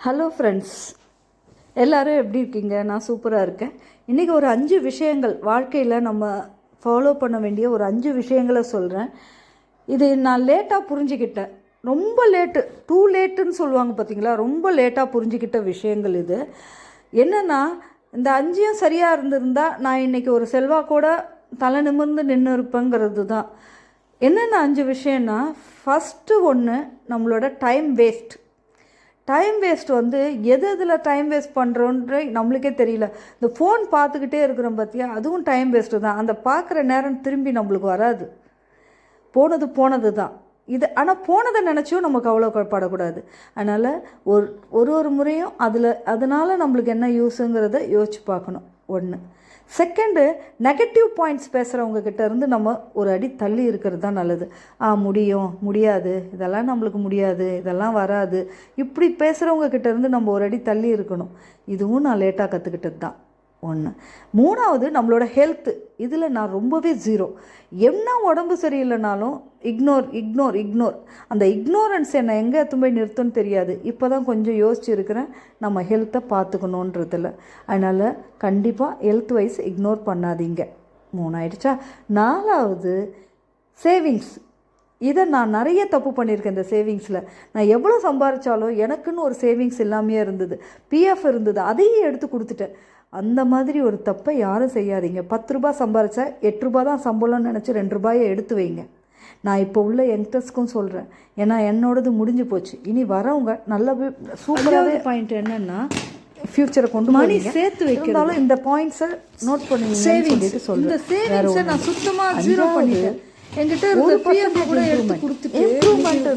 Hello friends, எல்லோரும் எப்படி இருக்கீங்க? நான் சூப்பராக இருக்கேன். இன்றைக்கி ஒரு 5 விஷயங்கள் வாழ்க்கையில் நம்ம ஃபாலோ பண்ண வேண்டிய ஒரு 5 விஷயங்களை சொல்கிறேன். இது நான் லேட்டாக புரிஞ்சுக்கிட்டேன். ரொம்ப லேட்டு, டூ லேட்டுன்னு சொல்லுவாங்க பார்த்தீங்களா, ரொம்ப லேட்டாக புரிஞ்சுக்கிட்ட விஷயங்கள் இது. என்னென்னா, இந்த 5யும் சரியாக இருந்திருந்தால் நான் இன்றைக்கி ஒரு செல்வாக்கோட தலை நிமிர்ந்து நின்று இருப்பேங்கிறது தான். என்னென்ன 5 விஷயம்னா, ஃபஸ்ட்டு ஒன்று நம்மளோட டைம் வேஸ்ட். டைம் வேஸ்ட் வந்து எதில் டைம் வேஸ்ட் பண்ணுறோன்ற நம்மளுக்கே தெரியல. இந்த ஃபோன் பார்த்துக்கிட்டே இருக்கிறோம் பார்த்தியா, அதுவும் டைம் வேஸ்ட்டு தான். அந்த பார்க்குற நேரம் திரும்பி நம்மளுக்கு வராது, போனது தான் இது. ஆனால் போனதை நினச்சியும் நம்ம கவலைப்படக்கூடாது. அதனால் ஒரு முறையும் அதனால் நம்மளுக்கு என்ன யூஸுங்கிறத யோசிச்சு பார்க்கணும். ஒன்று. செகண்டு, நெகட்டிவ் பாயிண்ட்ஸ் பேசுகிறவங்கக்கிட்ட இருந்து நம்ம ஒரு அடி தள்ளி இருக்கிறது தான் நல்லது. முடியும், முடியாது, இதெல்லாம் நம்மளுக்கு முடியாது, இதெல்லாம் வராது, இப்படி பேசுகிறவங்கக்கிட்ட இருந்து நம்ம ஒரு அடி தள்ளி இருக்கணும். இதுவும் நான் லேட்டாக கற்றுக்கிட்டது தான். ஒன்று. மூணாவது, நம்மளோட ஹெல்த்து. இதில் நான் ரொம்பவே ஜீரோ. என்ன உடம்பு சரியில்லைனாலும் இக்னோர். அந்த இக்னோரன்ஸ் என்னை எங்கே எடுத்து போய் நிறுத்துன்னு தெரியாது. இப்போ தான் கொஞ்சம் யோசிச்சு இருக்கிறேன் நம்ம ஹெல்த்தை பார்த்துக்கணுன்றதில். அதனால் கண்டிப்பாக ஹெல்த் வைஸ் இக்னோர் பண்ணாதீங்க. 3 ஆயிடுச்சா? 4வது, சேவிங்ஸ். இதை நான் நிறைய தப்பு பண்ணியிருக்கேன். இந்த சேவிங்ஸில் நான் எவ்வளோ சம்பாதிச்சாலும் எனக்குன்னு ஒரு சேவிங்ஸ் இல்லாமையே இருந்தது. பிஎஃப் இருந்தது, அதையே எடுத்து கொடுத்துட்டேன். அந்த மாதிரி ஒரு தப்பை யாரும் செய்யாதீங்க. 10 ரூபா சம்பாதிச்சா 8 ரூபா தான் சம்பளம்னு நினச்சி 2 ரூபாயை எடுத்து வைங்க. நான் இப்போ உள்ள யங்ஸ்டர்ஸ்க்கும் சொல்கிறேன். ஏன்னா என்னோடது முடிஞ்சு போச்சு. இனி வரவங்க நல்ல சூப்பராகவே பாயிண்ட் என்னென்னா, ஃப்யூச்சரை கொண்டு மணி சேர்த்து வைக்கிறதாலும் இந்த பாயிண்ட்ஸை நோட் பண்ணுவீங்க. சேவிங்ஸ் சொல்லுங்கள். இந்த சேவிங்ஸை நான் சுத்தமாக ஜீரோ பண்ணிட்டேன். என்கிட்ட இருந்த பிஎஃப் கூட எடுத்து கொடுத்துட்டு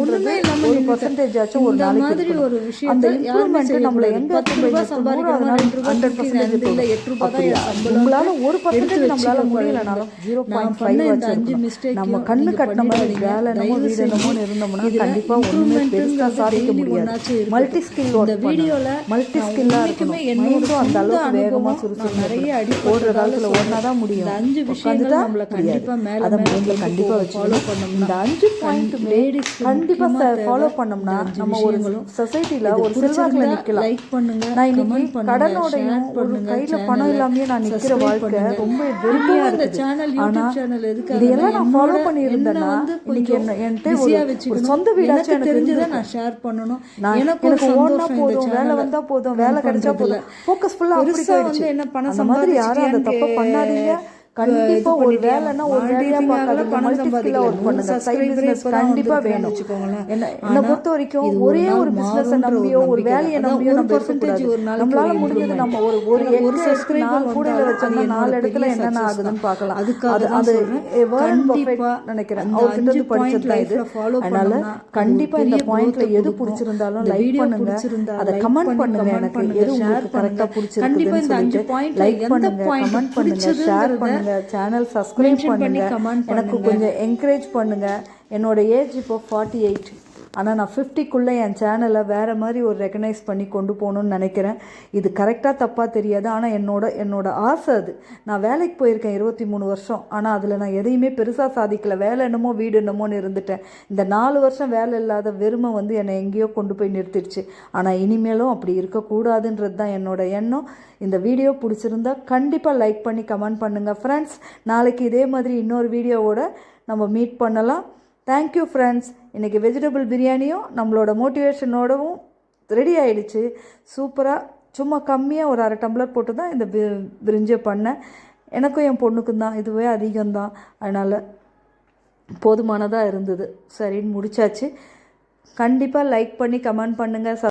ஒண்ணுமே இல்லாம ஒரு பர்சன்டேஜ் ஆச்சும் ஒரு நாளைக்கு ஒரு விஷயம். அந்த இம்ப்ரூவ்மெண்ட் நம்மள எங்க 10 ரூபாய் சம்பாதிக்கிறோம், 100% இல்ல 8 ரூபாய் தான் சம்பளம். உங்களால 1% நம்மளால முடியலனாலும் 0.5 வச்சு நம்ம கண்ணு கட்டின மாதிரி வேலை நம்ம வீடு நம்ம இருந்தோம்னா கண்டிப்பா ஒண்ணுமே பெருசா சாதிக்க முடியாது. மல்டி ஸ்கில் இந்த வீடியோல மல்டி ஸ்கில்லா இருக்குமே. என்னோட அந்த அளவுக்கு வேகமா சுறுசுறுப்பா நிறைய அடி போடுற காலத்துல ஒண்ணாதான் முடியும். இந்த 5 விஷயங்கள் நம்மள கண்டிப்பா மேல மேல ஃபாலோ பண்ணோம்னா, இந்த 5 பாயிண்ட் லேடிஸ் கண்டிப்பா ஃபாலோ பண்ணோம்னா நம்ம ஒரு சொசைட்டில ஒரு செல்வாக்குல நிக்கலாம். லைக் பண்ணுங்க, நான் இன்னைக்கு கடனோடையும் ஒரு கையில பணம் இல்லாமயே நான் நிக்கிற வாழ்க்கை ரொம்ப வெறுமையா இருக்கு. இந்த சேனல் யூடியூப் சேனல் எதுக்கு இதெல்லாம் நான் ஃபாலோ பண்ணி இருந்தேன்னா இன்னைக்கு என்கிட்ட ஒரு சொந்த வீடாச்சும் எனக்கு தெரிஞ்சதை நான் ஷேர் பண்ணணும். எனக்கு ஒரு சந்தோஷம். போதும் வேலை வந்தா போதும், வேலை கிடைச்சா போதும், ஃபோக்கஸ் ஃபுல்லா அப்படி போயிடுச்சு. என்ன பண்ண சம்பாதிச்சு யாரும் அந்த தப்பை பண்ணாதீங்க. கண்டிப்பா ஒரு வேலைன்னா ஒரு வேலையா பார்க்காதீங்க. மல்டிஸ்கில்ல ஒர்க் பண்ணுங்க. சைடு பிசினஸ் கண்டிப்பா வேணும். என்ன பொறுத்த வரைக்கும் ஒரே ஒரு பிசினஸ் நம்பியோ ஒரு வேலையை நம்பியோ நம்ம பெர்சன்டேஜ் நம்மளால முடிஞ்சது நம்ம ஒரு சப்ஸ்கிரைபர் கூட வச்சோம்னா 4 இடத்துல என்னென்ன ஆகுதுன்னு பார்க்கலாம். அது வேர்ல்ட் பர்ஃபெக்ட் நினைக்கிறேன். அவர்கிட்ட இருந்து படிச்சது இது. அதனால கண்டிப்பா இந்த பாயிண்ட்ல எது பிடிச்சிருந்தாலும் லைக் பண்ணுங்க, அதை கமெண்ட் பண்ணுங்க. எனக்கு எது உங்களுக்கு கரெக்டா பிடிச்சிருக்குன்னு சொல்லிட்டு லைக் பண்ணுங்க, கமெண்ட் பண்ணுங்க, ஷேர் பண்ணுங்க, சேனல் சப்ஸ்கிரைப் பண்ணுங்க. எனக்கு கொஞ்சம் என்கரேஜ் பண்ணுங்க. என்னோட ஏஜ் இப்போ 48. ஆனால் நான் 50க்குள்ளே என் சேனலை வேறு மாதிரி ஒரு ரெகனைஸ் பண்ணி கொண்டு போகணுன்னு நினைக்கிறேன். இது கரெக்டாக தப்பாக தெரியாது. ஆனால் என்னோட ஆசை அது. நான் வேலைக்கு போயிருக்கேன் 23 வருஷம். ஆனால் அதில் நான் எதையுமே பெருசாக சாதிக்கலை. வேலை என்னமோ வீடு என்னமோன்னு இருந்துட்டேன். இந்த 4 வருஷம் வேலை இல்லாத வெறுமை வந்து என்னை எங்கேயோ கொண்டு போய் நிறுத்திடுச்சு. ஆனால் இனிமேலும் அப்படி இருக்கக்கூடாதுன்றது தான் என்னோட எண்ணம். இந்த வீடியோ பிடிச்சிருந்தா கண்டிப்பாக லைக் பண்ணி கமெண்ட் பண்ணுங்கள் ஃப்ரெண்ட்ஸ். நாளைக்கு இதே மாதிரி இன்னொரு வீடியோவோட நம்ம மீட் பண்ணலாம். Thank you friends. இன்றைக்கி வெஜிடபிள் பிரியாணியும் நம்மளோட மோட்டிவேஷனோடவும் ரெடி ஆகிடுச்சு. சூப்பராக சும்மா கம்மியாக ஒரு 1/2 டம்ளர் போட்டு தான் இந்த பிரிஞ்சை பண்ணேன். எனக்கும் என் பொண்ணுக்கும் தான், இதுவே அதிகம்தான். அதனால் போதுமானதாக இருந்தது. சரின்னு முடிச்சாச்சு. கண்டிப்பாக லைக் பண்ணி கமெண்ட் பண்ணுங்கள்.